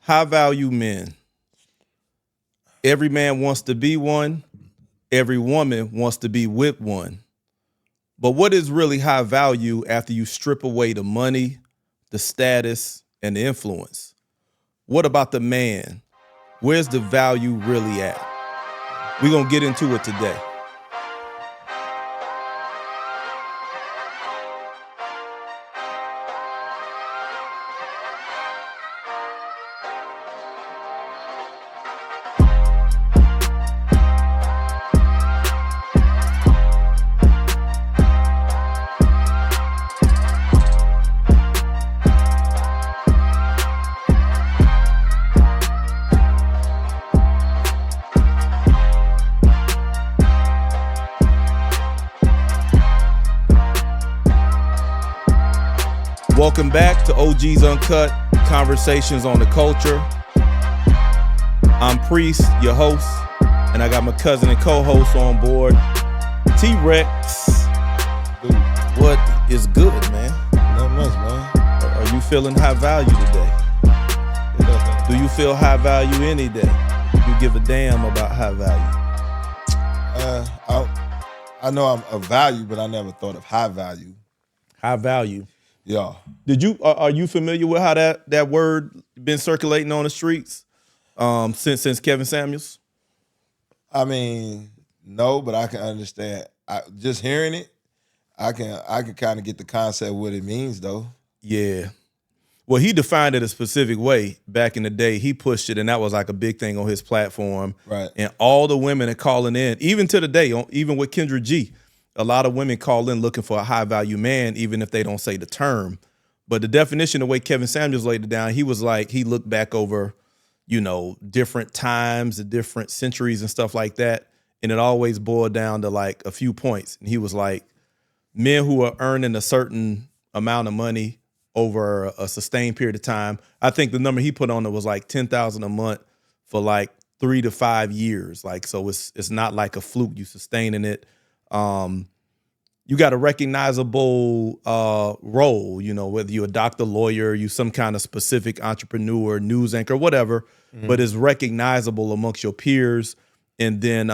High value men. Every man wants to be one. Every woman wants to be with one. But what is really high value after you strip away the money, the status, and the influence? What about the man? Where's the value really at? We're going to get into it today. Welcome back to OG's Uncut, Conversations on the Culture. I'm Priest, your host, and I got my cousin and co-host on board, T-Rex. Dude, what is good, man? not much, man. Are you feeling high value today? Do you feel high value any day? You give a damn about high value? I know I'm of value, but I never thought of high value. High value. Yeah. Are you familiar with how that word been circulating on the streets since Kevin Samuels? I mean, no, but I can understand. Just hearing it, I can kind of get the concept of what it means, though. Yeah. Well, he defined it a specific way back in the day. He pushed it, and that was like a big thing on his platform. Right. And all the women are calling in, even to the day, even with Kendra G. A lot of women call in looking for a high-value man, even if they don't say the term. But the definition, the way Kevin Samuels laid it down, he was like, he looked back over, different times, the different centuries and stuff like that. And it always boiled down to like a few points. And he was like, men who are earning a certain amount of money over a sustained period of time. I think the number he put on it was like $10,000 a month for like 3 to 5 years. Like, so it's not like a fluke, you sustaining it. You got a recognizable role, whether you're a doctor, lawyer, you some kind of specific entrepreneur, news anchor, whatever, but it's recognizable amongst your peers. And then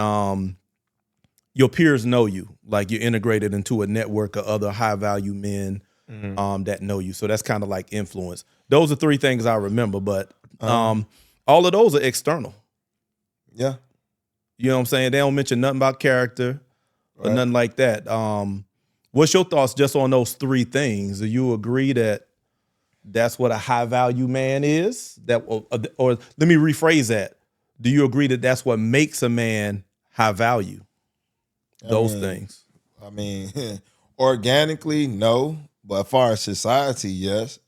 your peers know you, like you're integrated into a network of other high value men that know you. So that's kind of like influence. Those are 3 things I remember, but all of those are external. Yeah. You know what I'm saying? They don't mention nothing about character. Or nothing like that. What's your thoughts just on those 3 things? Do you agree that that's what a high value man is? Or let me rephrase that. Do you agree that that's what makes a man high value? Those things. I mean, organically, no. But as far as society, yes.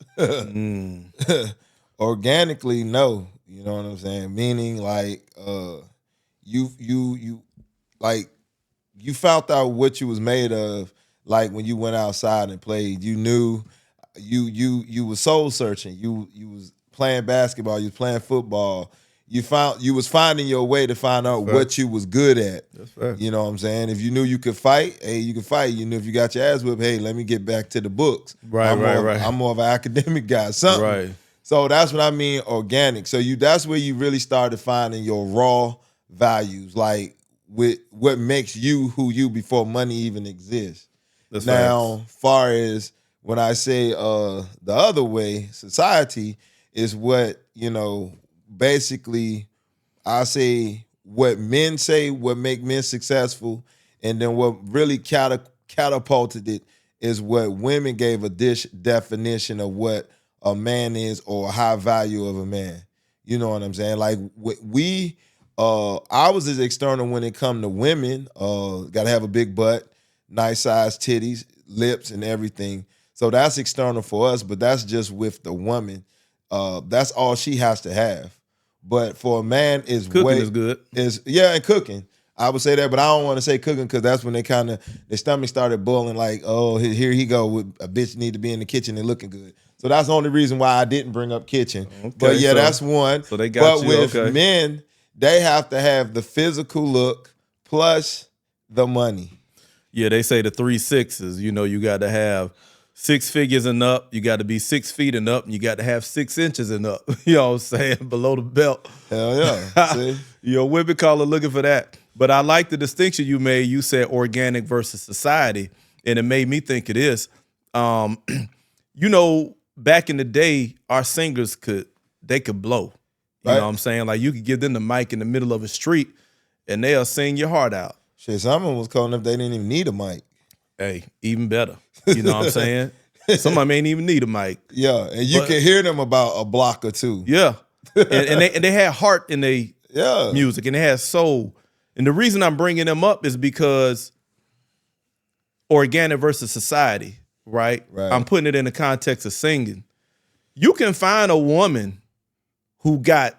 Organically, no. You know what I'm saying? Meaning like you like you found out what you was made of, like when you went outside and played. You knew you was soul searching. You was playing basketball. You was playing football. You was finding your way to find out what you was good at. That's fair. You know what I'm saying? If you knew you could fight, hey, you could fight. You knew if you got your ass whipped, hey, let me get back to the books. Right. I'm more of an academic guy. Something. Right. So that's what I mean, organic. So that's where you really started finding your raw values, like with what makes you who you before money even exists. That's now, far as when I say the other way, society is what, basically I say what men say, what make men successful, and then what really catapulted it is what women gave a definition of what a man is or a high value of a man. You know what I'm saying? Like I was as external when it come to women. Got to have a big butt, nice size titties, lips, and everything. So that's external for us, but that's just with the woman. That's all she has to have. But for a man, cooking is good. And cooking. I would say that, but I don't want to say cooking because that's when their stomach started boiling. Like, oh, here he go. With a bitch need to be in the kitchen and looking good. So that's the only reason why I didn't bring up kitchen. Okay, but yeah, that's one. So they got you. But with men, they have to have the physical look plus the money. Yeah, they say the 3 6s. You got to have 6 figures and up. You got to be 6 feet and up, and you got to have 6 inches and up. You know what I'm saying? Below the belt. Hell yeah. See? Women call it looking for that. But I like the distinction you made. You said organic versus society, and it made me think of this. Back in the day, our singers could blow. You know what I'm saying? Like, you could give them the mic in the middle of a street, and they'll sing your heart out. Shit, someone was calling up, they didn't even need a mic. Hey, even better. You know what I'm saying? Somebody may even need a mic. Yeah, and you can hear them about a block or two. Yeah, and they had heart in their music, and they had soul. And the reason I'm bringing them up is because organic versus society, right? I'm putting it in the context of singing. You can find a woman who got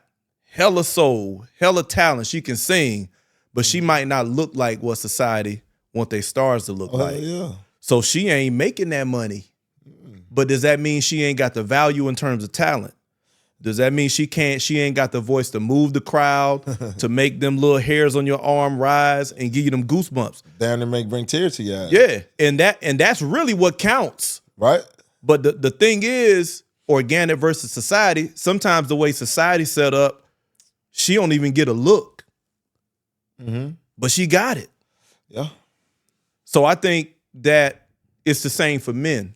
hella soul, hella talent. She can sing, but she might not look like what society want their stars to look like. Yeah. So she ain't making that money. But does that mean she ain't got the value in terms of talent? Does that mean she ain't got the voice to move the crowd, to make them little hairs on your arm rise and give you them goosebumps? Down to bring tears to your eyes. Yeah. And that's really what counts. Right. But the thing is, organic versus society, sometimes the way society's set up, she don't even get a look. But she got it. Yeah. So I think that it's the same for men.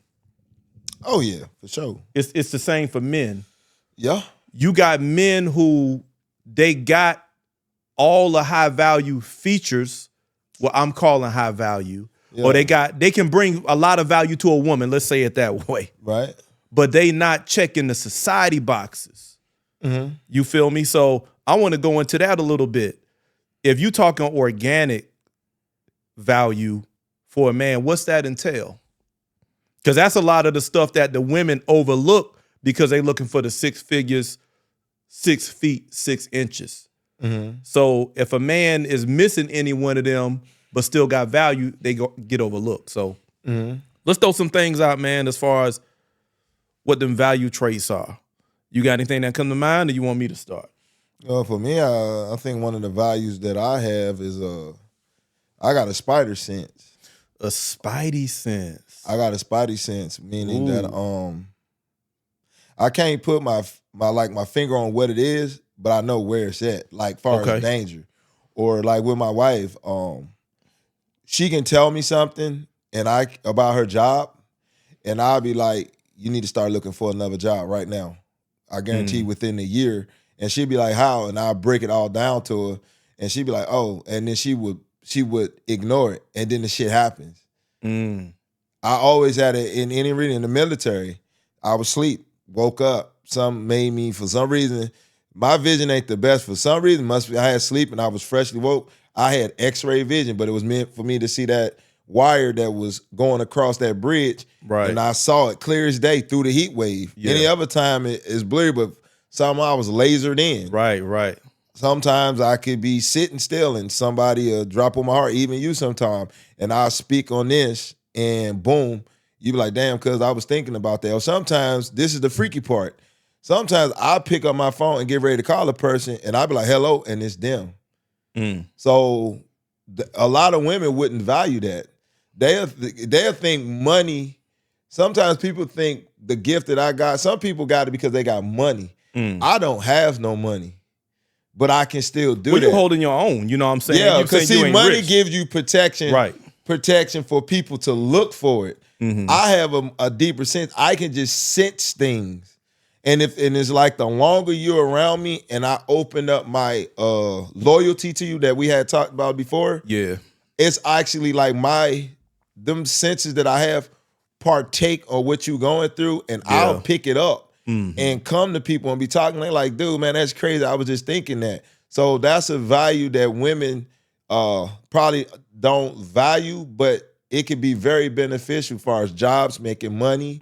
Oh yeah, for sure. It's the same for men. Yeah. You got men who they got all the high value features, what I'm calling high value, or they can bring a lot of value to a woman, let's say it that way. Right. But they not checking the society boxes. You feel me? So I want to go into that a little bit. If you talking organic value for a man, what's that entail? Because that's a lot of the stuff that the women overlook because they looking for the 6 figures, 6 feet, 6 inches. So if a man is missing any one of them but still got value, they get overlooked. So let's throw some things out, man, as far as what them value traits are. You got anything that come to mind, or you want me to start? For me, I think one of the values that I have is I got a spider sense. A spidey sense. I got a spidey sense, meaning that I can't put my finger on what it is, but I know where it's at, like far as danger. Or like with my wife, she can tell me something about her job, and I'll be like, you need to start looking for another job right now. I guarantee within a year. And she'd be like, how? And I'll break it all down to her, and she'd be like, oh, and then she would ignore it, and then the shit happens. I always had it in any reading in the military. I was asleep, woke up. Something made me, for some reason, my vision ain't the best. For some reason, I had sleep and I was freshly woke. I had X-ray vision, but it was meant for me to see that wire that was going across that bridge. Right. And I saw it clear as day through the heat wave. Yeah. Any other time it's blurry, but somehow I was lasered in. Right. Sometimes I could be sitting still and somebody drop on my heart, even you sometime, and I'll speak on this and boom, you be like, damn, cuz I was thinking about that. Or sometimes, this is the freaky part, sometimes I pick up my phone and get ready to call a person and I'll be like, hello, and it's them. So a lot of women wouldn't value that. They'll think money, sometimes people think the gift that I got, some people got it because they got money. I don't have no money, but I can still do that. Well, you're holding your own, you know what I'm saying? Yeah, because see, money rich. gives you protection, right? Protection for people to look for it. I have a deeper sense. I can just sense things, and it's like the longer you're around me, and I open up my loyalty to you that we had talked about before. Yeah, it's actually like them senses that I have partake of what you're going through, and I'll pick it up. And come to people and be talking. They're like, dude, man, that's crazy. I was just thinking that. So that's a value that women probably don't value, but it could be very beneficial as far as jobs, making money,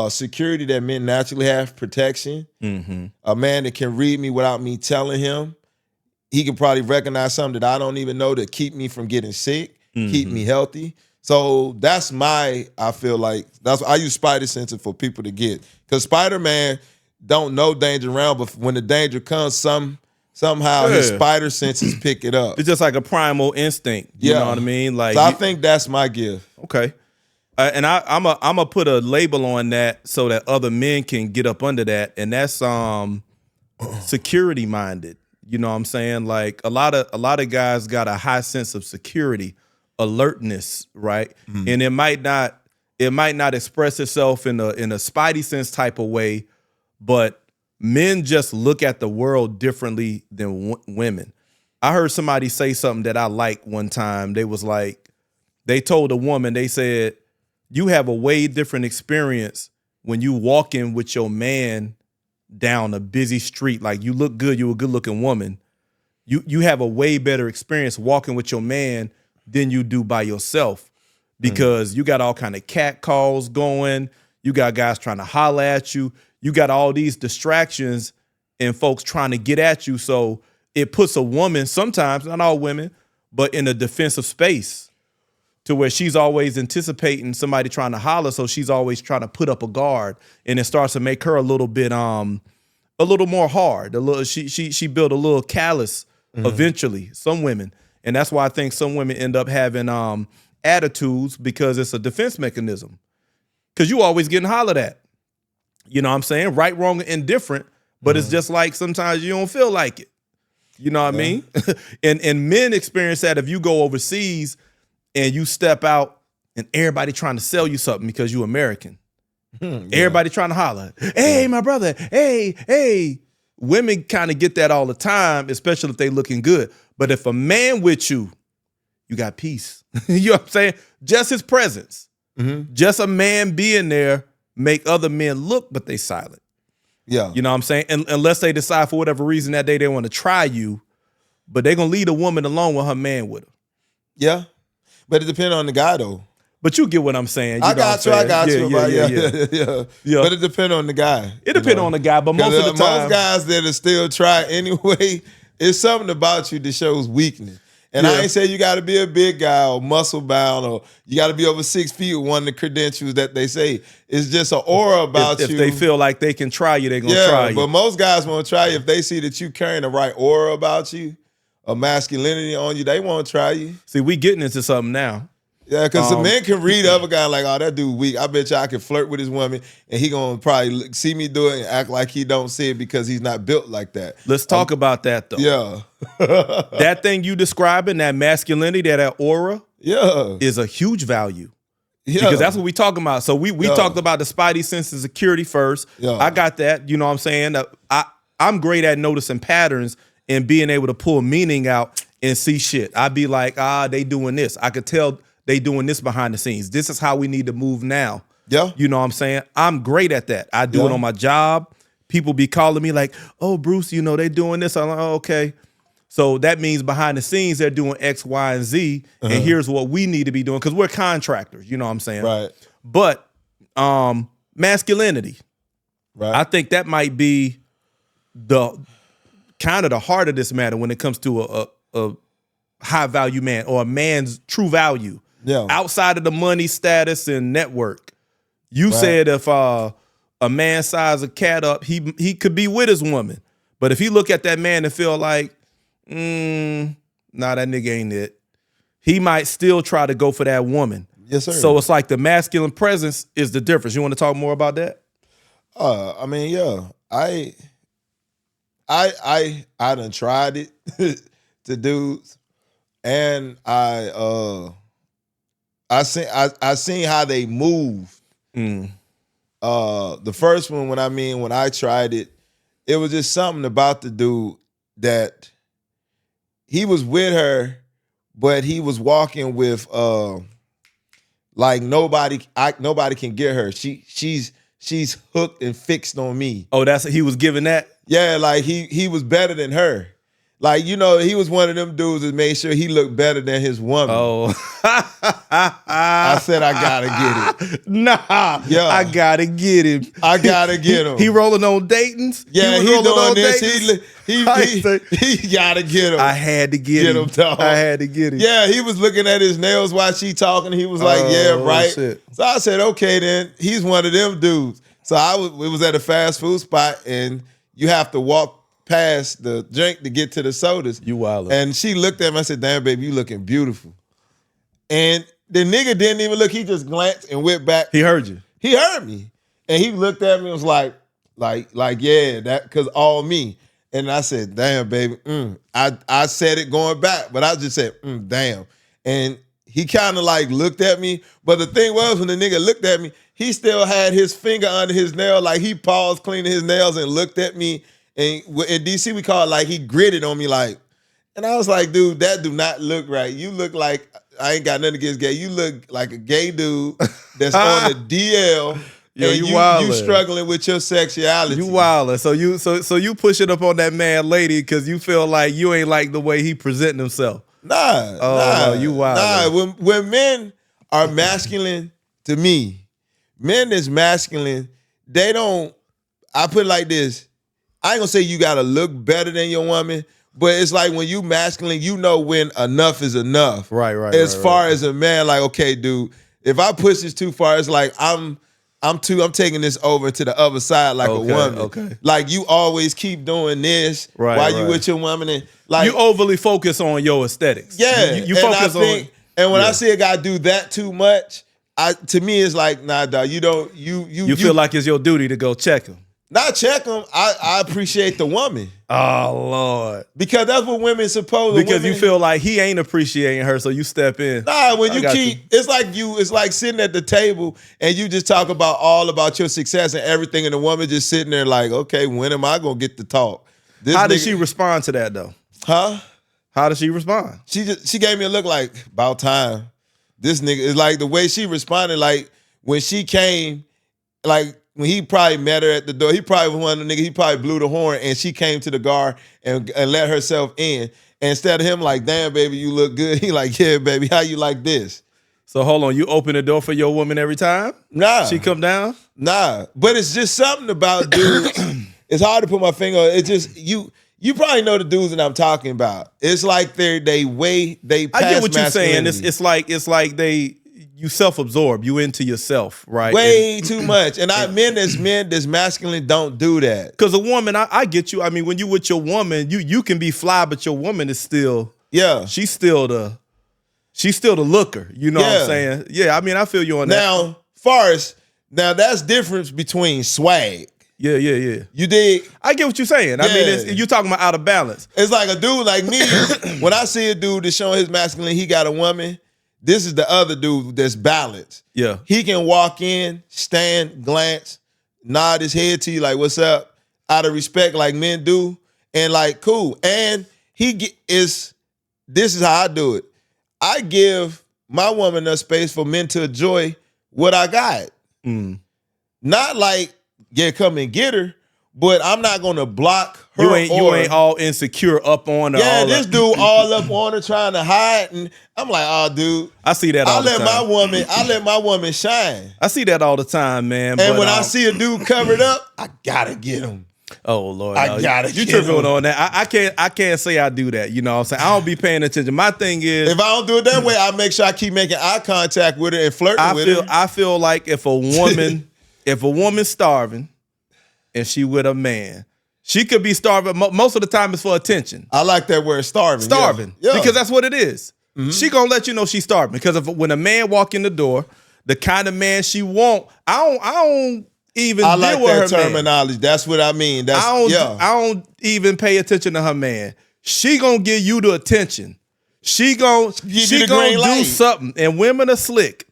security that men naturally have, protection. A man that can read me without me telling him. He can probably recognize something that I don't even know to keep me from getting sick, keep me healthy. So that's I feel like, I use spider sense for people to get. Because Spider-Man don't know danger around, but when the danger comes, somehow his spider senses pick it up. It's just like a primal instinct. You know what I mean? Like, so I think that's my gift. Okay. And I'm a put a label on that so that other men can get up under that, and that's security minded. You know what I'm saying? Like a lot of guys got a high sense of security, alertness, right? And it might not express itself in a spidey sense type of way, but men just look at the world differently than women. I heard somebody say something that I liked one time. They was like, they told a woman, they said, you have a way different experience when you walking with your man down a busy street. Like you look good, you're a good looking woman. You have a way better experience walking with your man than you do by yourself, because you got all kind of cat calls going. You got guys trying to holler at you. You got all these distractions and folks trying to get at you. So it puts a woman, sometimes, not all women, but in a defensive space to where she's always anticipating somebody trying to holler. So she's always trying to put up a guard, and it starts to make her a little bit, a little more hard. She built a little callous eventually, some women. And that's why I think some women end up having attitudes, because it's a defense mechanism. Because you always getting hollered at. You know what I'm saying? Right, wrong, and indifferent. But it's just like sometimes you don't feel like it. You know what I mean? and men experience that if you go overseas and you step out and everybody trying to sell you something because you American. Everybody trying to holler, hey, my brother, hey. Women kind of get that all the time, especially if they looking good. But if a man with you, you got peace. You know what I'm saying? Just his presence. Just a man being there make other men look, but they silent. Yeah. You know what I'm saying? And unless they decide for whatever reason that day they want to try you, but they're going to leave a woman alone with her man with her. Yeah. But it depends on the guy, though. But you get what I'm saying. I got you. Yeah. But it depends on the guy. It depends on the guy, but most of the time. Most guys that are still try anyway, it's something about you that shows weakness. And I ain't say you got to be a big guy or muscle bound or you got to be over 6 feet with one of the credentials that they say. It's just an aura about you. If they feel like they can try you, they're going to try you. But most guys want to try you. If they see that you carrying the right aura about you, a masculinity on you, they want to try you. See, we getting into something now. Yeah, because some men can read other guy like, oh, that dude weak. I bet you I can flirt with his woman and he going to probably see me do it and act like he don't see it because he's not built like that. Let's talk about that, though. Yeah. That thing you describing, that masculinity, that aura, is a huge value. Yeah. Because that's what we talking about. So we talked about the spidey sense of security first. Yeah. I got that. You know what I'm saying? I'm great at noticing patterns and being able to pull meaning out and see shit. I'd be like, they doing this. I could tell they doing this behind the scenes. This is how we need to move now. Yeah. You know what I'm saying? I'm great at that. I do it on my job. People be calling me like, oh, Bruce, you know, they doing this. I'm like, oh, okay. So that means behind the scenes, they're doing X, Y, and Z. And here's what we need to be doing, because we're contractors. You know what I'm saying? Right. But masculinity. Right. I think that might be the kind of the heart of this matter when it comes to a high value man or a man's true value. Yeah. Outside of the money, status, and network. You said if a man size a cat up, he could be with his woman. But if he look at that man and feel like, nah, that nigga ain't it, he might still try to go for that woman. Yes, sir. So it's like the masculine presence is the difference. You want to talk more about that? I mean, yeah. I done tried it to dudes, and I seen how they move. The first one, when I tried it, it was just something about the dude that he was with her, but he was walking with like nobody can get her. She's hooked and fixed on me. Oh, he was giving that? Yeah, like he was better than her. Like, you know, he was one of them dudes that made sure he looked better than his woman. Oh. I said, I gotta get it. Nah. Yeah. I gotta get him. I gotta get him. He rolling on Dayton's? Yeah, he doing this. He gotta get him. I had to get him. Dog. I had to get him. Yeah, he was looking at his nails while she talking. He was like, yeah, right. Shit. So I said, okay, then. He's one of them dudes. So it was at a fast food spot, and you have to walk past the drink to get to the sodas. You wildin'. And she looked at me. I said, damn, baby, you looking beautiful. And the nigga didn't even look. He just glanced and went back. He heard you. He heard me. And he looked at me and was like, yeah, that, because all me. And I said, damn, baby. I said it going back, but I just said, damn. And he kind of like looked at me. But the thing was, when the nigga looked at me, he still had his finger under his nail. Like he paused cleaning his nails and looked at me. And in DC, we call it like he gritted on me like, and I was like, dude, that do not look right. You look like, I ain't got nothing against gay. You look like a gay dude that's on a DL. Yo, and you struggling with your sexuality. You wildin'. So you push it up on that man lady because you feel like you ain't like the way he presenting himself. Nah, you wildin'. When men are masculine, to me, men that's masculine, they don't, I put it like this, I ain't gonna say you gotta look better than your woman, but it's like when you masculine, you know when enough is enough. Right. As far as a man, like, okay, dude, if I push this too far, it's like I'm taking this over to the other side like a woman. Okay. Like you always keep doing this while you with your woman, and like you overly focus on your aesthetics. Yeah. You focus on. And when I see a guy do that too much, to me it's like, nah, dog, you don't you feel like it's your duty to go check him. Not check him. I appreciate the woman. Oh Lord. Because that's what women supposed to. Because you feel like he ain't appreciating her, so you step in. Nah, when you keep, it's like sitting at the table and you just talk all about your success and everything, and the woman just sitting there like, okay, when am I gonna get to talk? How did she respond to that though? Huh? How did she respond? She gave me a look like, about time. This nigga is like the way she responded, like when she came, like when he probably met her at the door, he probably was one of the niggas, he probably blew the horn and she came to the guard and let herself in. And instead of him like, damn, baby, you look good, he like, yeah, baby, how you like this? So hold on, you open the door for your woman every time? Nah. She come down? Nah. But it's just something about dudes. It's hard to put my finger on. It's just, you probably know the dudes that I'm talking about. It's like they pass I get what you're saying. masculinity. It's like you self-absorb. You into yourself, right? Way too much. And men that's masculine don't do that. Because a woman, I get you. I mean, when you with your woman, you can be fly, but your woman is still, she's still the looker. You know what I'm saying? Yeah, I mean, I feel you on that. Now, Forrest, that's difference between swag. Yeah. You dig? I get what you're saying. I mean, you're talking about out of balance. It's like a dude like me, when I see a dude that's showing his masculine, he got a woman, this is the other dude that's balanced. Yeah. He can walk in, stand, glance, nod his head to you like, what's up? Out of respect like men do. And like, cool. And this is how I do it. I give my woman enough space for men to enjoy what I got. Not like, yeah, come and get her, but I'm not gonna block her. You ain't all insecure up on her. Yeah, this dude all up on her trying to hide, and I'm like, oh, dude. I see that all the time. I let my woman shine. I see that all the time, man. And when I see a dude covered up, I gotta get him. Oh Lord, I gotta you get tripping him. on that. I can't say I do that. You know what I'm saying? I don't be paying attention. My thing is, if I don't do it that way, I make sure I keep making eye contact with her and flirting with her. I feel like if a woman's starving and she with a man, she could be starving. Most of the time it's for attention. I like that word, starving. Yeah. Because that's what it is. Mm-hmm. She gonna let you know she's starving. Because when a man walk in the door, the kind of man she want, I don't even I deal like with that her terminology. Man. That's what I mean. I don't even pay attention to her man. She gonna give you the attention. She gonna do something. And women are slick.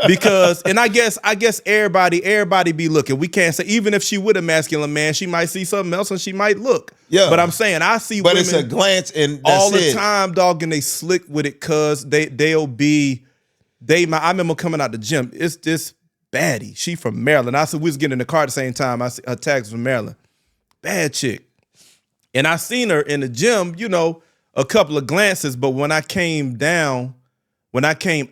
Because I guess everybody be looking. We can't say, even if she with a masculine man, she might see something else and she might look. Yeah. But I'm saying I see women, it's a glance and that's all the time, dog, and they slick with it cause I remember coming out the gym. It's this baddie. She from Maryland. I said we was getting in the car at the same time. I see her tags from Maryland. Bad chick. And I seen her in the gym, a couple of glances, but when I came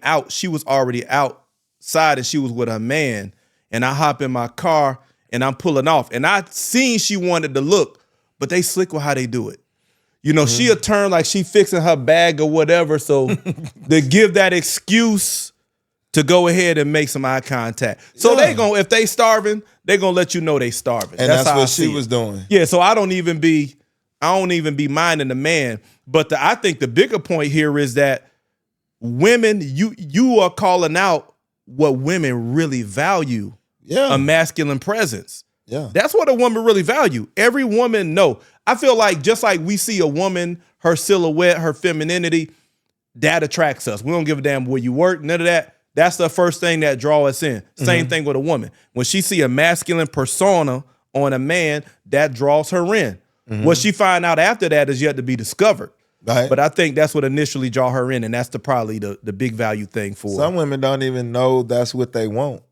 out, she was already outside and she was with her man. And I hop in my car and I'm pulling off. And I seen she wanted to look, but they slick with how they do it. She'll turn like she fixing her bag or whatever. So they give that excuse to go ahead and make some eye contact. So if they starving, they gonna let you know they starving. And that's what she was doing. Yeah, so I don't even be minding the man. But I think the bigger point here is that women, you are calling out what women really value. Yeah. A masculine presence. Yeah. That's what a woman really value. Every woman know. I feel like just like we see a woman, her silhouette, her femininity, that attracts us. We don't give a damn where you work, none of that. That's the first thing that draw us in. Same thing with a woman. When she see a masculine persona on a man, that draws her in. What she find out after that is yet to be discovered. Right. But I think that's what initially draw her in, and that's probably the big value thing for her. Some women don't even know that's what they want.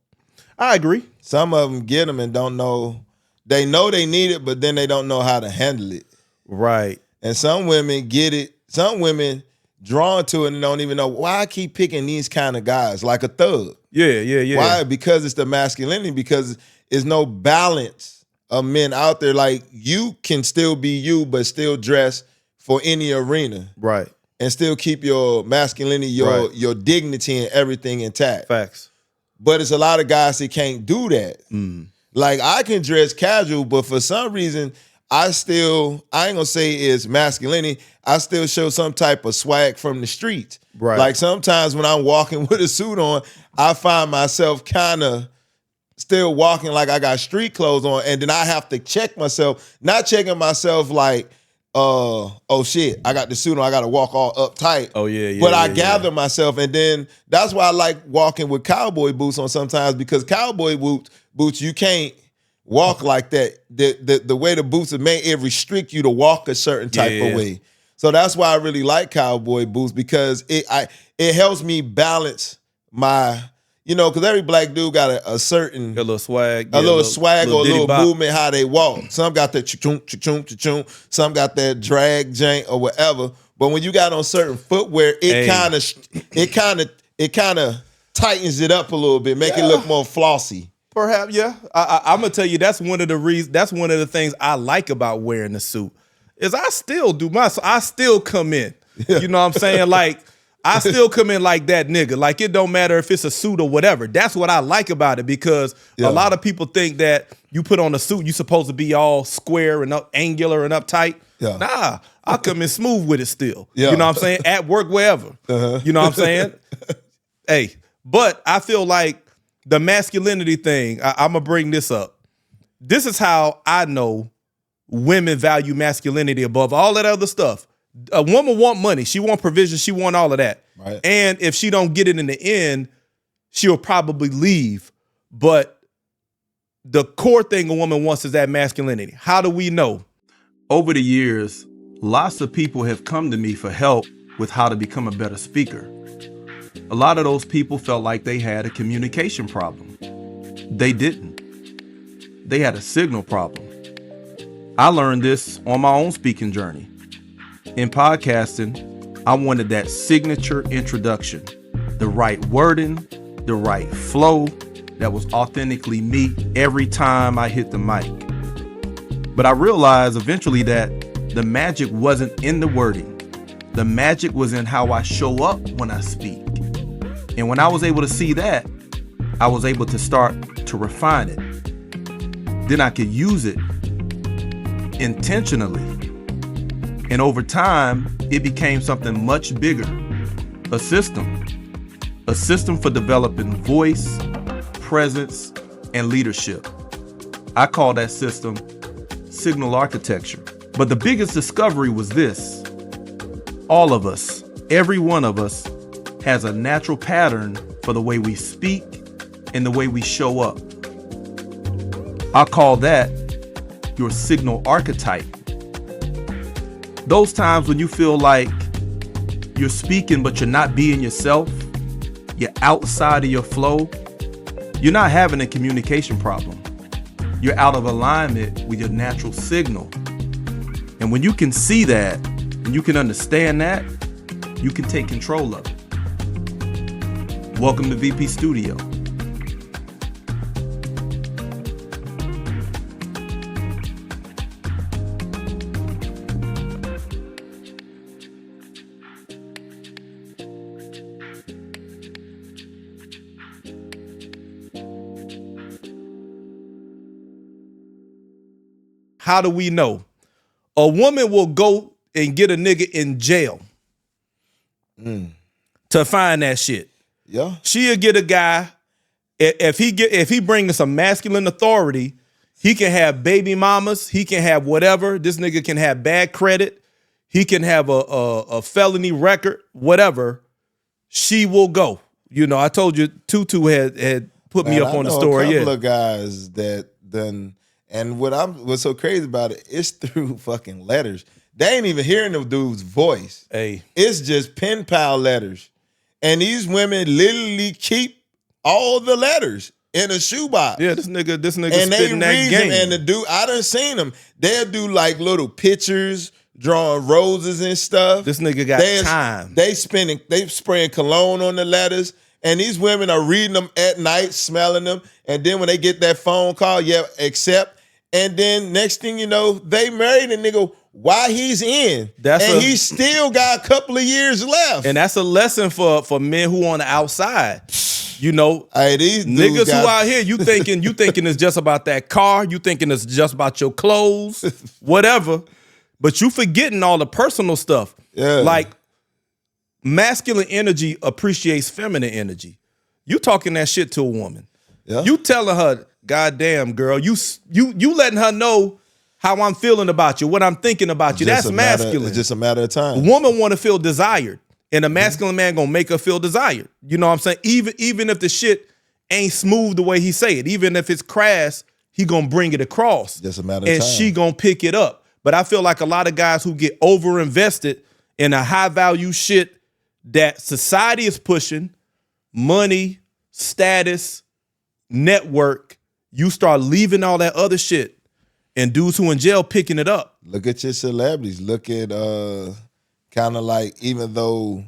I agree. Some of them get them and don't know. They know they need it, but then they don't know how to handle it. Right. And some women get it. Some women drawn to it and don't even know why I keep picking these kind of guys, like a thug. Yeah. Why? Because it's the masculinity, because there's no balance of men out there. Like, you can still be you, but still dress for any arena. Right. And still keep your masculinity, your dignity and everything intact. Facts. But it's a lot of guys that can't do that. Like, I can dress casual, but for some reason, I ain't gonna say it's masculinity, I still show some type of swag from the streets. Right. Like, sometimes when I'm walking with a suit on, I find myself kind of still walking like I got street clothes on, and then I have to check myself, not checking myself like, oh shit, I got the suit on, I gotta walk all uptight. Oh yeah. But I gather myself, and then that's why I like walking with cowboy boots on sometimes, because cowboy boots you can't walk like that. The way the boots are made, it restrict you to walk a certain type of way. So that's why I really like cowboy boots, because it helps me balance my, because every black dude got a certain a little swag, a little swag or a little bop. movement how they walk. Some got that cha-choom, cha-choom, cha-choom. Some got that drag jank or whatever. But when you got on certain footwear, it kind of tightens it up a little bit, make it look more flossy. Perhaps, yeah. I'm gonna tell you that's one of the reasons. That's one of the things I like about wearing the suit is I still do I still come in. You know what I'm saying? Like, I still come in like that nigga. Like, it don't matter if it's a suit or whatever. That's what I like about it, because a lot of people think that you put on a suit, you supposed to be all square and angular and uptight. Yeah. Nah, I come in smooth with it still. Yeah. You know what I'm saying? At work, wherever. You know what I'm saying? Hey, but I feel like the masculinity thing, I'm going to bring this up. This is how I know women value masculinity above all that other stuff. A woman want money. She want provision. She want all of that. Right. And if she don't get it in the end, she'll probably leave. But the core thing a woman wants is that masculinity. How do we know? Over the years, lots of people have come to me for help with how to become a better speaker. A lot of those people felt like they had a communication problem. They didn't. They had a signal problem. I learned this on my own speaking journey. In podcasting, I wanted that signature introduction, the right wording, the right flow that was authentically me every time I hit the mic. But I realized eventually that the magic wasn't in the wording. The magic was in how I show up when I speak. And when I was able to see that, I was able to start to refine it. Then I could use it intentionally. And over time, it became something much bigger. A system for developing voice, presence, and leadership. I call that system signal architecture. But the biggest discovery was this. All of us, every one of us, has a natural pattern for the way we speak and the way we show up. I call that your signal archetype. Those times when you feel like you're speaking but you're not being yourself, you're outside of your flow, you're not having a communication problem. You're out of alignment with your natural signal. And when you can see that and you can understand that, you can take control of it. Welcome to VP Studio. How do we know? A woman will go and get a nigga in jail to find that shit. Yeah. She'll get a guy, if he brings some masculine authority, he can have baby mamas, he can have whatever. This nigga can have bad credit, he can have a felony record, whatever. She will go. You know, I told you Tutu had put me up on the story. A couple of guys that done, and what's so crazy about it, it's through fucking letters. They ain't even hearing the dude's voice. Hey, it's just pen pal letters, and these women literally keep all the letters in a shoebox. Yeah, this nigga and spitting that game. Them, and the dude, I done seen them. They'll do like little pictures, drawing roses and stuff. This nigga got time. They spraying cologne on the letters. And these women are reading them at night, smelling them. And then when they get that phone call, yeah, accept. And then next thing you know, they married a nigga while he's in. He still got a couple of years left. And that's a lesson for men who on the outside. You know, hey, these niggas who out here, you thinking it's just about that car. You thinking it's just about your clothes, whatever. But you forgetting all the personal stuff. Yeah. Like, masculine energy appreciates feminine energy. You talking that shit to a woman. Yeah. You telling her, goddamn girl, you letting her know how I'm feeling about you, what I'm thinking about you. That's masculine. It's just a matter of time. A woman want to feel desired, and a masculine man gonna make her feel desired. You know what I'm saying? Even if the shit ain't smooth the way he say it, even if it's crass, he gonna bring it across. Just a matter of time. And she gonna pick it up. But I feel like a lot of guys who get over-invested in a high-value shit that society is pushing, money, status, network, you start leaving all that other shit, and dudes who in jail picking it up. Look at your celebrities. Look at kind of like even though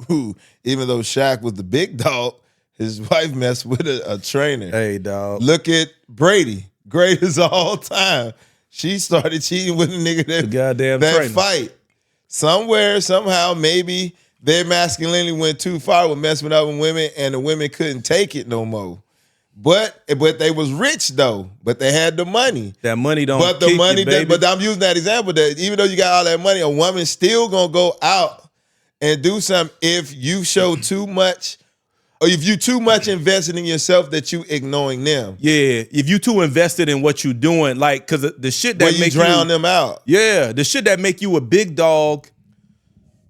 Shaq was the big dog, his wife messed with a trainer. Hey, dog. Look at Brady, greatest of all time. She started cheating with a nigga that fight. Somewhere, somehow, maybe their masculinity went too far with messing with other women, and the women couldn't take it no more. But they was rich though. But they had the money. That money don't. But the money. But I'm using that example that even though you got all that money, a woman still gonna go out and do something if you show too much, or if you too much invested in yourself that you ignoring them. Yeah, if you too invested in what you doing, like, cause the shit that make you drown them out. Yeah, the shit that make you a big dog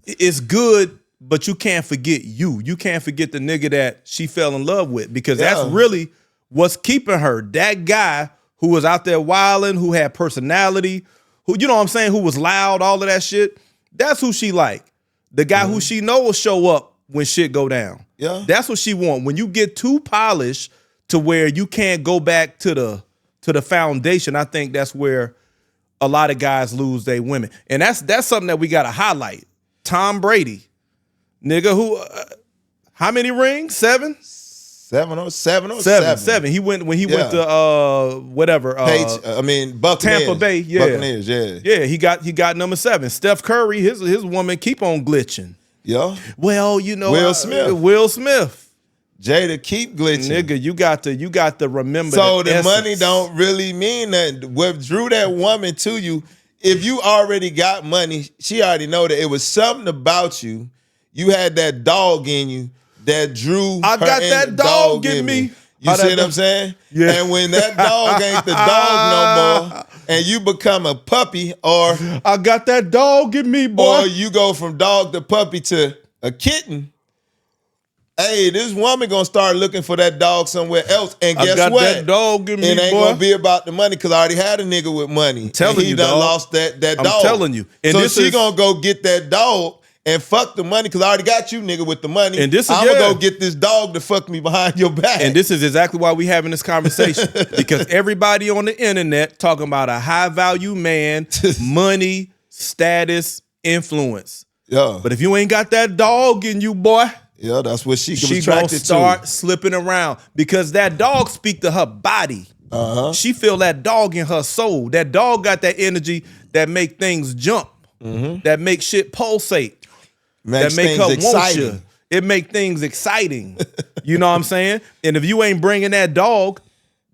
is good, but you can't forget you. You can't forget the nigga that she fell in love with, because that's really what's keeping her. That guy who was out there wilding, who had personality, who, you know what I'm saying, who was loud, all of that shit. That's who she like. The guy who she know will show up when shit go down. Yeah. That's what she want. When you get too polished to where you can't go back to the foundation, I think that's where a lot of guys lose their women. And that's something that we got to highlight. Tom Brady, nigga, who how many rings? Seven. He went when he went to whatever. Buccaneers. Tampa Bay. Yeah. Buccaneers. Yeah. Yeah. He got number 7. Steph Curry, his woman keep on glitching. Yeah. Well, you know, Will Smith. Jada, keep glitching. Nigga, you got to remember. So the essence. money don't really mean that. What drew that woman to you? If you already got money, she already know that it was something about you. You had that dog in you that drew. I got that dog in me. You see what I'm saying? Yeah. And when that dog ain't the dog no more, and you become a puppy, or I got that dog in me, boy. Or you go from dog to puppy to a kitten. Hey, this woman gonna start looking for that dog somewhere else. And guess I got what? That dog in me, it ain't boy. gonna be about the money, because I already had a nigga with money. Telling he you, done dog. lost that dog. I'm telling you. And so this she gonna go get that dog and fuck the money, because I already got you, nigga, with the money. And this is, I'm gonna go get this dog to fuck me behind your back. And this is exactly why we having this conversation. Because everybody on the internet talking about a high value man, money, status, influence. Yeah. But if you ain't got that dog in you, boy, yeah, that's what she gonna start slipping around, because that dog speak to her body. She feel that dog in her soul. That dog got that energy that make things jump, that make shit pulsate, that make her exciting. want you. It make things exciting. You know what I'm saying? And if you ain't bringing that dog,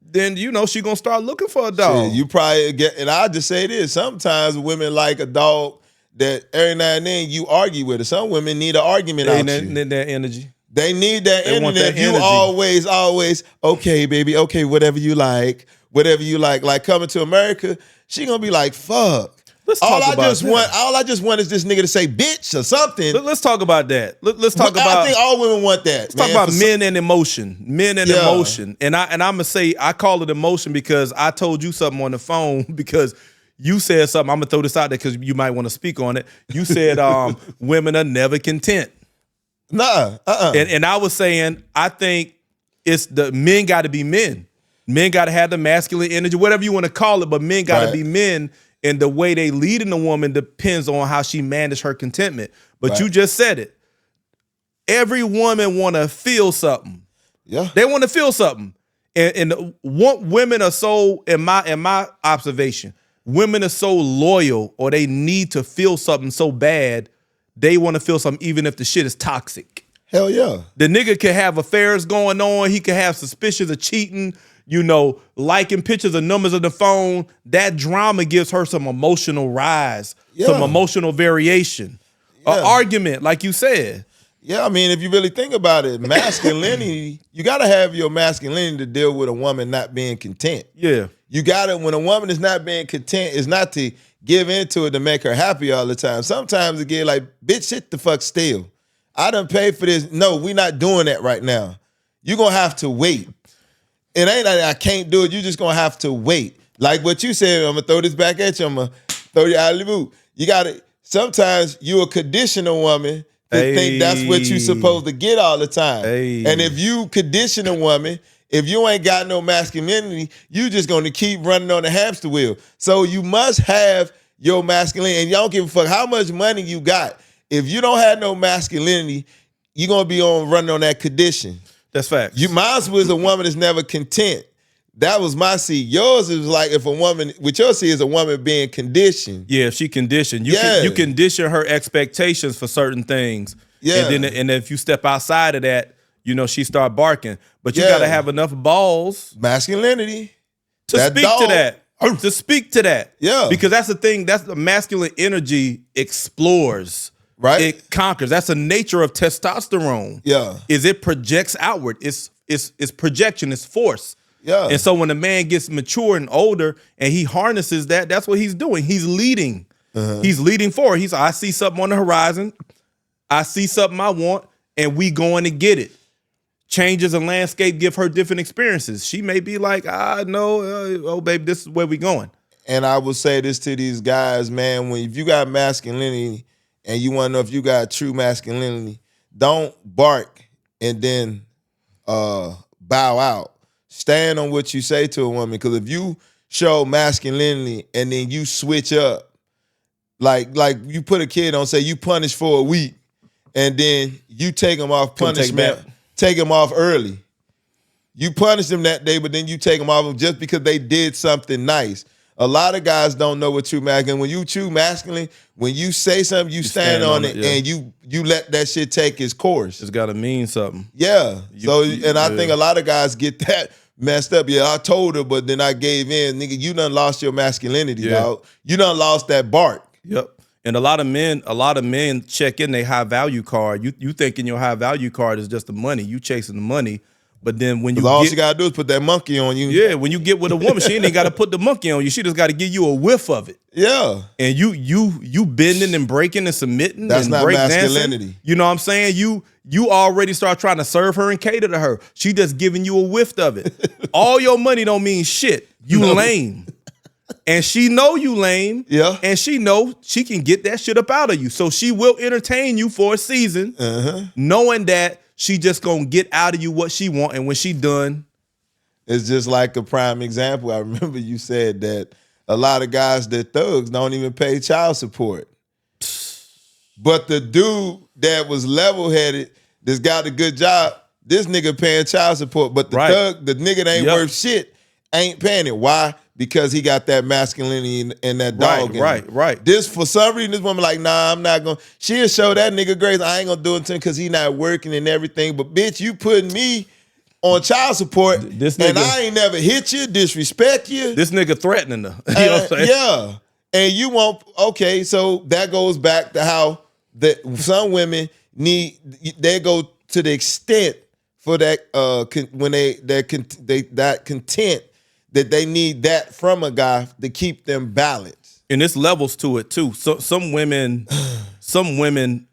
then you know she gonna start looking for a dog. Shit, you probably get, and I just say this: sometimes women like a dog that every now and then you argue with her. Some women need an argument They out need that energy. They need that They energy. want that If you energy. always, okay, baby, okay, whatever you like. Like coming to America, she gonna be like, fuck. Let's talk about that. All I just want is this nigga to say bitch or something. Let's talk about that. Let's talk about. I think all women want that. Let's talk about men and emotion. Men and emotion. And I'm gonna say I call it emotion because I told you something on the phone because you said something. I'm gonna throw this out there because you might want to speak on it. You said women are never content. Nah. And I was saying I think it's the men got to be men. Men got to have the masculine energy, whatever you want to call it, but men got to be men. And the way they lead in a woman depends on how she manage her contentment. But you just said it. Every woman want to feel something. Yeah, they want to feel something. And women are so, in my observation, women are so loyal, or they need to feel something so bad. They want to feel something, even if the shit is toxic. Hell yeah. The nigga could have affairs going on. He could have suspicions of cheating. Liking pictures of numbers of the phone. That drama gives her some emotional rise, some emotional variation, an argument, like you said. Yeah, I mean, if you really think about it, masculinity, you got to have your masculinity to deal with a woman not being content. Yeah. You got to, when a woman is not being content, it's not to give into it to make her happy all the time. Sometimes it get like, bitch, sit the fuck still. I done paid for this. No, we not doing that right now. You're going to have to wait. It ain't like I can't do it. You just gonna have to wait. Like what you said, I'm gonna throw this back at you. I'm gonna throw you out of the boot. You gotta, sometimes you a conditional woman to think that's what you supposed to get all the time. And if you condition a woman, if you ain't got no masculinity, you just gonna keep running on the hamster wheel. So you must have your masculinity, and y'all don't give a fuck how much money you got. If you don't have no masculinity, you're gonna be running on that condition. That's facts. Mine was a woman that's never content. That was my seed. Yours is like if a woman, with your seed is a woman being conditioned. Yeah, if she conditioned. You condition her expectations for certain things. Yeah. And then if you step outside of that, she start barking. But you gotta have enough balls. Masculinity. To speak to that. To speak to that. Yeah. Because that's the thing, that's the masculine energy explores. Right, it conquers. That's the nature of testosterone. Yeah, is it projects outward. It's projection. It's force. Yeah, and so when a man gets mature and older and he harnesses that, that's what he's doing. He's leading. He's leading forward. I see something on the horizon. I see something I want, and we going to get it. Changes the landscape, give her different experiences. She may be like, no, oh baby, this is where we going. And I will say this to these guys, man: if you got masculinity. And you want to know if you got true masculinity, don't bark and then bow out. Stand on what you say to a woman. Because if you show masculinity and then you switch up, like you put a kid on, say you punish for a week, and then you take them off punishment, take them off early. You punish them that day, but then you take them off just because they did something nice. A lot of guys don't know what true masculine. When you true masculine, when you say something, you stand on it, and you let that shit take its course. It's got to mean something. Yeah. I think a lot of guys get that messed up. Yeah, I told her, but then I gave in. Nigga, you done lost your masculinity, dog. You done lost that bark. Yep. And a lot of men check in their high value card. You thinking your high value card is just the money. You chasing the money. But then when you all she gotta do is put that monkey on you. Yeah, when you get with a woman, she ain't even gotta put the monkey on you. She just gotta give you a whiff of it. Yeah. And you bending and breaking and submitting. That's and not masculinity. You know what I'm saying? You already start trying to serve her and cater to her. She just giving you a whiff of it. All your money don't mean shit. You lame. And she know you lame. Yeah. And she know she can get that shit up out of you. So she will entertain you for a season, knowing that she just gonna get out of you what she want, and when she done. It's just like a prime example. I remember you said that a lot of guys that thugs don't even pay child support. But the dude that was level-headed, that's got a good job, this nigga paying child support. But the thug, the nigga that ain't worth shit, ain't paying it. Why? Because he got that masculinity and that dog in him. Right. This, for some reason, this woman like, nah, I'm not going to. She'll show that nigga grace. I ain't going to do it to him because he not working and everything. But, bitch, you putting me on child support, and I ain't never hit you, disrespect you. This nigga threatening her. You know what I'm saying? Yeah. And you won't. Okay, so that goes back to how that some women they go to the extent for that when that content that they need that from a guy to keep them balanced. And there's levels to it too. So some women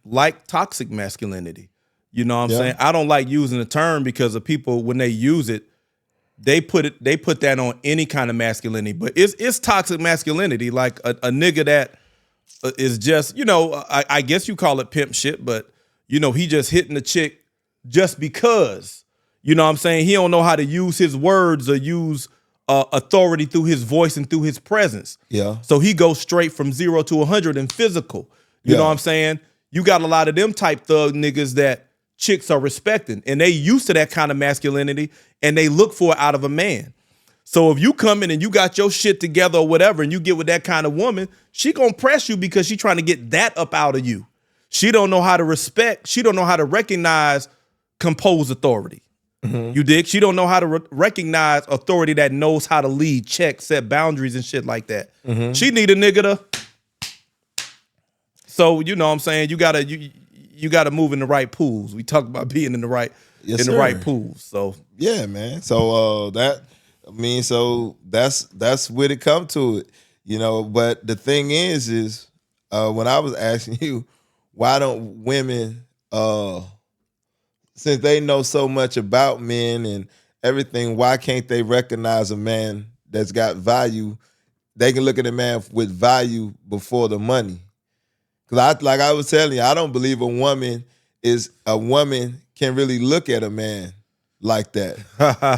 like toxic masculinity. You know what I'm saying? I don't like using the term because of people when they use it, they put that on any kind of masculinity. But it's toxic masculinity, like a nigga that is just, I guess you call it pimp shit, but he just hitting the chick just because. You know what I'm saying? He don't know how to use his words or use authority through his voice and through his presence. Yeah. So he goes straight from 0 to 100 in physical. You know what I'm saying? You got a lot of them type thug niggas that chicks are respecting, and they used to that kind of masculinity, and they look for it out of a man. So if you come in and you got your shit together or whatever, and you get with that kind of woman, she gonna press you because she trying to get that up out of you. She don't know how to respect. She don't know how to recognize composed authority. You dig? She don't know how to recognize authority that knows how to lead, check, set boundaries and shit like that. She need a nigga to. So you know what I'm saying? You gotta move in the right pools. We talk about being in the right the right pools. So yeah, man. So that's where it come to it, But the thing is when I was asking you, why don't women since they know so much about men and everything, why can't they recognize a man that's got value? They can look at a man with value before the money. Because like I was telling you, I don't believe a woman can really look at a man like that.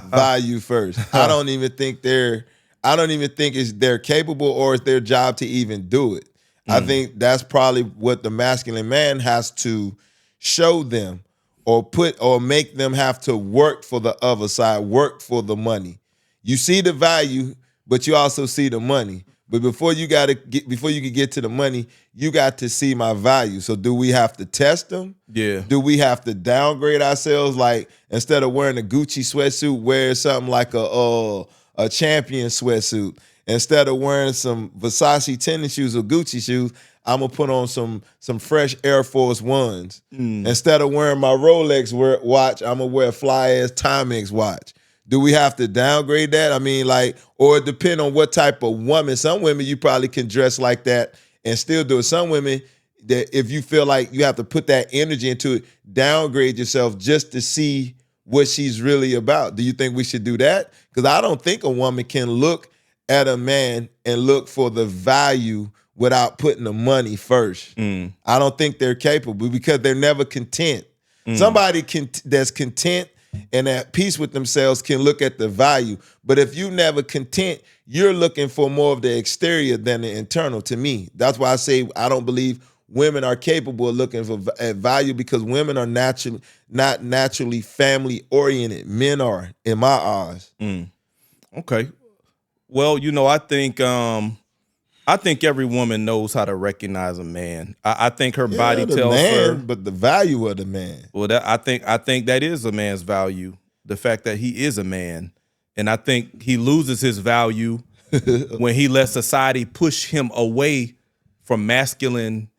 Value first. I don't even think they're capable or it's their job to even do it. I think that's probably what the masculine man has to show them or make them have to work for the other side, work for the money. You see the value, but you also see the money. But before you can get to the money, you got to see my value. So do we have to test them? Yeah. Do we have to downgrade ourselves? Like instead of wearing a Gucci sweatsuit, wear something like a Champion sweatsuit. Instead of wearing some Versace tennis shoes or Gucci shoes, I'm gonna put on some fresh Air Force Ones. Instead of wearing my Rolex watch, I'm gonna wear a fly-ass Timex watch. Do we have to downgrade that? I mean, or it depend on what type of woman. Some women you probably can dress like that and still do it. Some women that if you feel like you have to put that energy into it, downgrade yourself just to see what she's really about. Do you think we should do that? Because I don't think a woman can look at a man and look for the value without putting the money first. I don't think they're capable because they're never content. Somebody that's content and at peace with themselves can look at the value. But if you never content, you're looking for more of the exterior than the internal to me. That's why I say I don't believe women are capable of looking at value because women are not naturally family-oriented. Men are, in my eyes. Okay. Well, I think every woman knows how to recognize a man. I think her body tells her. But the value of the man. Well, I think that is a man's value. The fact that he is a man, and I think he loses his value when he lets society push him away from masculine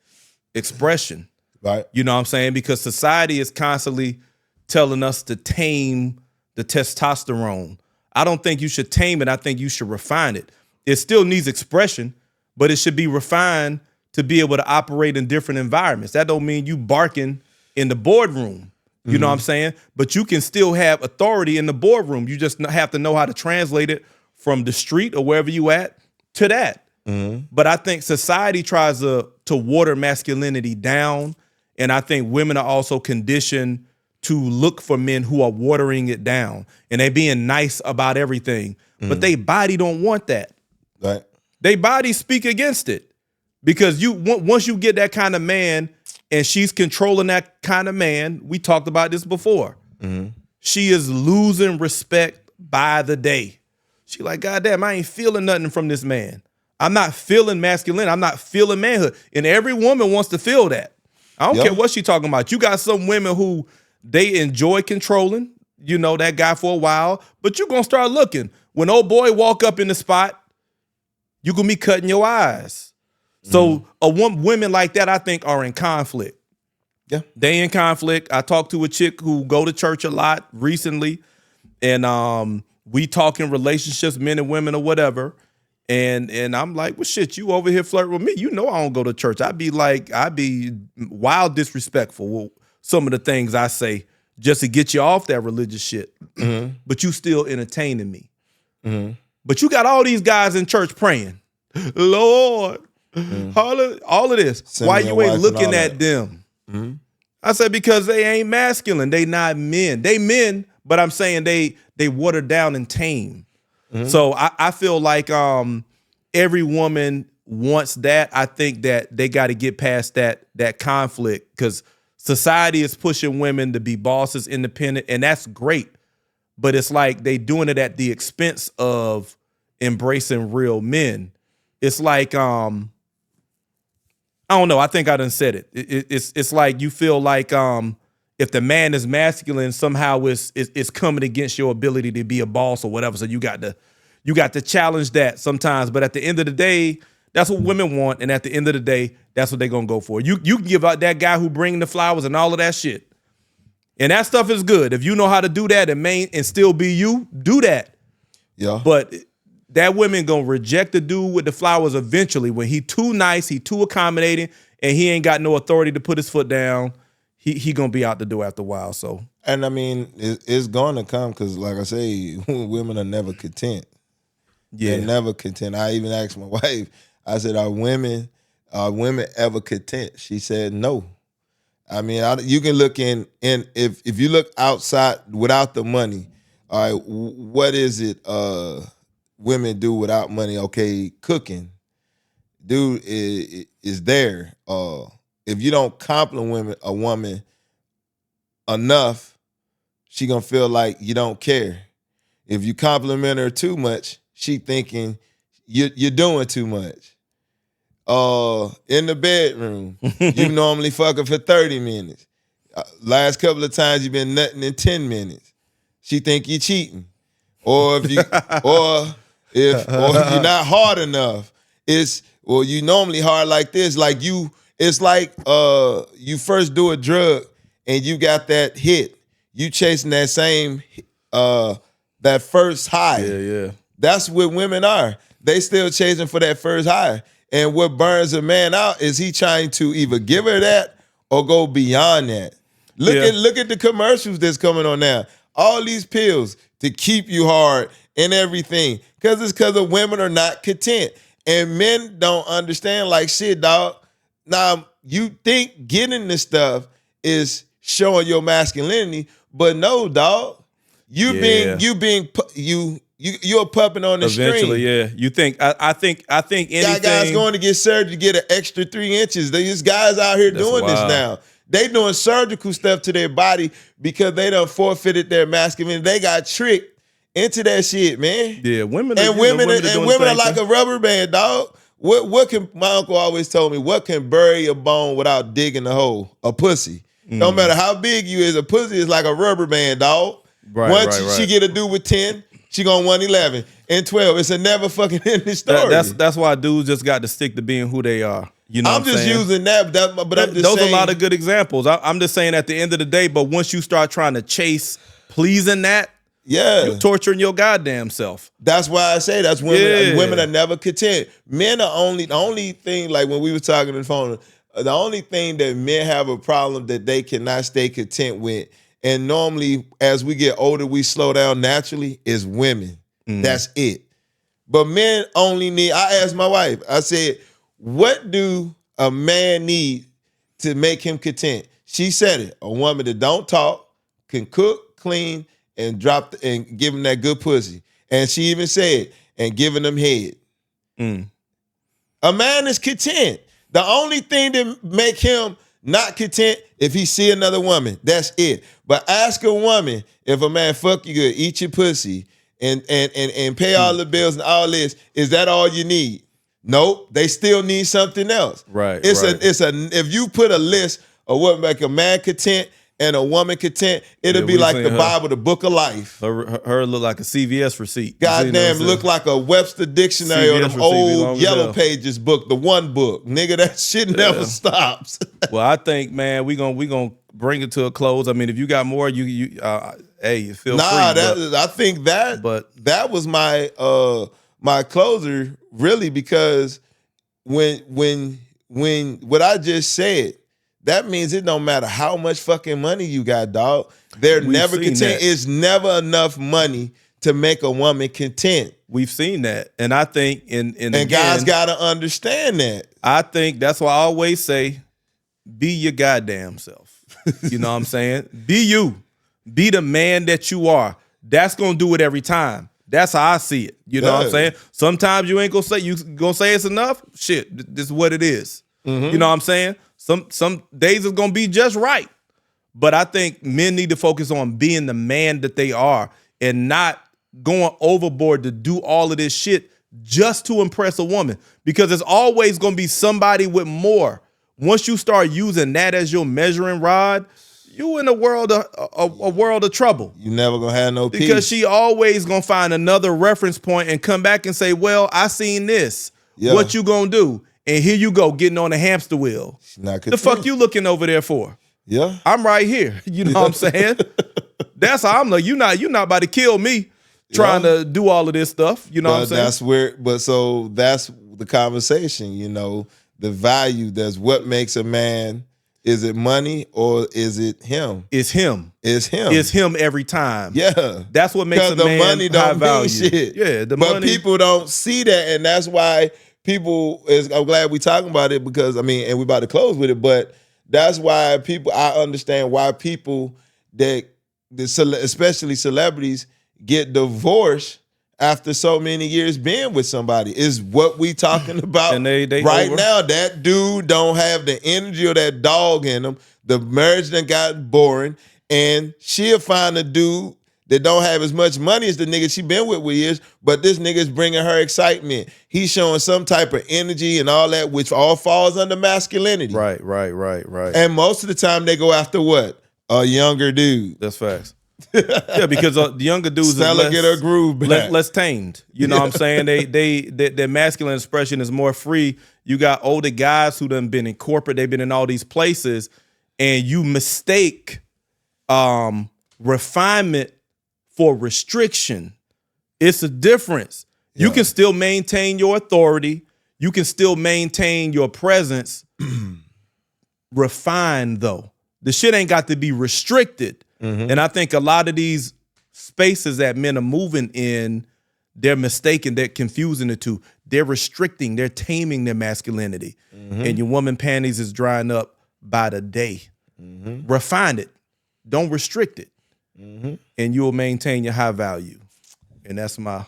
expression. Right. You know what I'm saying? Because society is constantly telling us to tame the testosterone. I don't think you should tame it. I think you should refine it. It still needs expression, but it should be refined to be able to operate in different environments. That don't mean you barking in the boardroom. You know what I'm saying? But you can still have authority in the boardroom. You just have to know how to translate it from the street or wherever you at to that. But I think society tries to water masculinity down, and I think women are also conditioned to look for men who are watering it down, and they being nice about everything. But they body don't want that. Right. They body speak against it because once you get that kind of man and she's controlling that kind of man, we talked about this before. She is losing respect by the day. She like, God damn, I ain't feeling nothing from this man. I'm not feeling masculine. I'm not feeling manhood. And every woman wants to feel that. I don't care what she talking about. You got some women who they enjoy controlling, that guy for a while, but you're going to start looking. When old boy walk up in the spot, you going to be cutting your eyes. So women like that, I think, are in conflict. Yeah. They in conflict. I talked to a chick who go to church a lot recently, and we talking relationships, men and women or whatever. And I'm like, well, shit, you over here flirting with me. You know I don't go to church. I'd be wild disrespectful with some of the things I say just to get you off that religious shit. But you still entertaining me. But you got all these guys in church praying, Lord, all of this. Send Why me you your ain't wife looking and all at them? I said, because they ain't masculine. They not men. They men, but I'm saying they watered down and tame. So I feel like every woman wants that. I think that they got to get past that conflict, because society is pushing women to be bosses, independent, and that's great. But it's like they doing it at the expense of embracing real men. It's like I don't know. I think I done said it. It's like you feel like if the man is masculine, somehow it's coming against your ability to be a boss or whatever. So you got to challenge that sometimes. But at the end of the day, that's what women want. And at the end of the day, that's what they're gonna go for. You can give out that guy who bring the flowers and all of that shit. And that stuff is good. If you know how to do that and still be you, do that. Yeah. But that woman gonna reject the dude with the flowers eventually when he too nice, he too accommodating, and he ain't got no authority to put his foot down. He gonna be out the door after a while. So, And I mean, it's going to come, because, like I say, women are never content. yeah, They're never content. I even asked my wife, I said, are women ever content? She said no. I mean, you can look in if you look outside without the money, all right, what is it women do without money? Okay, cooking. Dude is there. If you don't compliment a woman enough, she gonna feel like you don't care. If you compliment her too much, she thinking you're doing too much. In the bedroom, you normally fuck her for 30 minutes. Last couple of times you've been nutting in 10 minutes. She think you cheating. Or if if you're not hard enough, you normally hard like this. Like it's like you first do a drug and you got that hit. You chasing that same that first high. yeah. That's what women are. They still chasing for that first high. And what burns a man out is he trying to either give her that or go beyond that. Look at the commercials that's coming on now. All these pills to keep you hard and everything. Because the women are not content. And men don't understand, like, shit, dog. Now, you think getting this stuff is showing your masculinity, but no, dog. You're pupping on the string. Eventually, yeah. You think I think anything. Got guys going to get surgery to get an extra 3 inches. These guys out here doing this now. They doing surgical stuff to their body because they done forfeited their masculinity. They got tricked into that shit, man. Yeah, women are like a rubber band, dog. What can my uncle always told me? What can bury a bone without digging a hole? A pussy. No matter how big you is, a pussy is like a rubber band, dog. Once she get a dude with 10. She gonna 11 and 12. It's a never fucking ending story. That's why dudes just got to stick to being who they are. You know, I'm just using that, but I'm just those saying, are a lot of good examples. I'm just saying at the end of the day, but once you start trying to chase pleasing that, you're torturing your goddamn self. That's why I say that's women. Yeah. Women are never content. Men are the only thing, like when we were talking on the phone, the only thing that men have a problem that they cannot stay content with. And normally, as we get older, we slow down naturally, is women. That's it. But men only need, I asked my wife, I said, what do a man need to make him content? She said it, a woman that don't talk, can cook, clean, and and give him that good pussy. And she even said, and giving them head. A man is content. The only thing that make him not content if he see another woman. That's it. But ask a woman if a man fuck you good, eat your pussy, and pay all the bills and all this. Is that all you need? Nope. They still need something else. Right. If you put a list of what make a man content and a woman content, it'll Yeah, be we like seen the her. Bible, the book of life. Her look like a CVS receipt. You seen Goddamn, that? look like a Webster dictionary or CVS them receipt be long old as Yellow hell. Pages book, the one book. Nigga, that shit never stops. Well, I think, man, we gonna bring it to a close. I mean, if you got more, hey, feel free. I think that was my my closer, really, because when what I just said, that means it don't matter how much fucking money you got, dog. They're We've never seen content. that. It's never enough money to make a woman content. We've seen that, and I think, and again, guys got to understand that. I think that's why I always say, be your goddamn self. You know what I'm saying? Be you. Be the man that you are. That's gonna do it every time. That's how I see it. You know what I'm saying? Sometimes you ain't gonna say it's enough. Shit, this is what it is. You know what I'm saying? Some days it's gonna be just right. But I think men need to focus on being the man that they are and not going overboard to do all of this shit just to impress a woman. Because there's always gonna be somebody with more. Once you start using that as your measuring rod, you in a world of trouble. You never gonna have no peace. Because she always gonna find another reference point and come back and say, well, I seen this. Yeah. What you gonna do? And here you go, getting on the hamster wheel. The fuck you looking over there for? Yeah. I'm right here. You know what I'm saying? That's how I'm like, you not about to kill me trying to do all of this stuff. You know what I'm saying? So that's the conversation, you know, the value. That's what makes a man. Is it money or is it him? It's him. It's him. It's him every time. Yeah. That's what makes a man the money don't high mean value. shit. Yeah, but money. people don't see that, and that's why I'm glad we talking about it, because and we about to close with it, but that's why I understand why people especially celebrities get divorced after so many years being with somebody. Is what we talking about. And they right over. now, that dude don't have the energy or that dog in him. The marriage done got boring, and she'll find a dude that don't have as much money as the nigga she been with years, but this nigga's bringing her excitement. He's showing some type of energy and all that, which all falls under masculinity. Right. And most of the time they go after what? A younger dude. That's facts. Yeah, because the younger dudes Stella get her groove back. less tamed. You know what I'm saying? Their masculine expression is more free. You got older guys who done been in corporate, they've been in all these places, and you mistake refinement for restriction. It's a difference. You can still maintain your authority. You can still maintain your presence. Refined, though. The shit ain't got to be restricted. And I think a lot of these spaces that men are moving in, they're mistaken, they're confusing the two. They're restricting, they're taming their masculinity. And your woman panties is drying up by the day. Refine it. Don't restrict it. And you'll maintain your high value. And that's my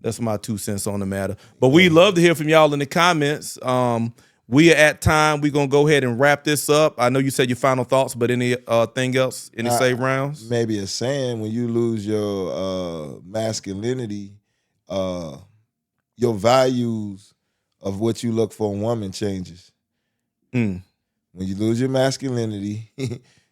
2 cents on the matter. But we love to hear from y'all in the comments. We are at time. We're going to go ahead and wrap this up. I know you said your final thoughts, but any thing else? Any save rounds? Maybe a saying, when you lose your masculinity, your values of what you look for in a woman changes. When you lose your masculinity,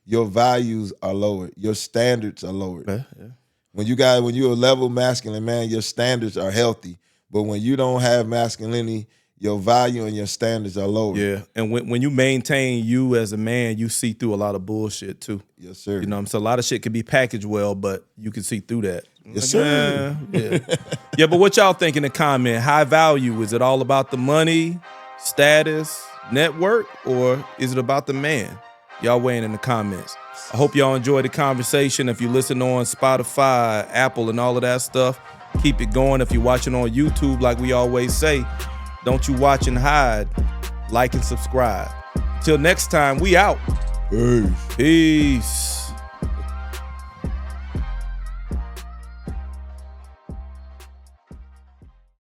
your values are lowered. Your standards are lowered. Yeah. When you're a level masculine man, your standards are healthy. But when you don't have masculinity, your value and your standards are lower. Yeah, and when you maintain you as a man, you see through a lot of bullshit too. Yes, sir. You know what I'm saying? A lot of shit can be packaged well, but you can see through that. Yes, sir. Yeah. Yeah, but what y'all think in the comment? High value, is it all about the money, status, network, or is it about the man? Y'all weighing in the comments. I hope y'all enjoyed the conversation. If you listen on Spotify, Apple, and all of that stuff, keep it going. If you're watching on YouTube, like we always say, don't you watch and hide. Like and subscribe. Till next time, we out. Peace. Peace.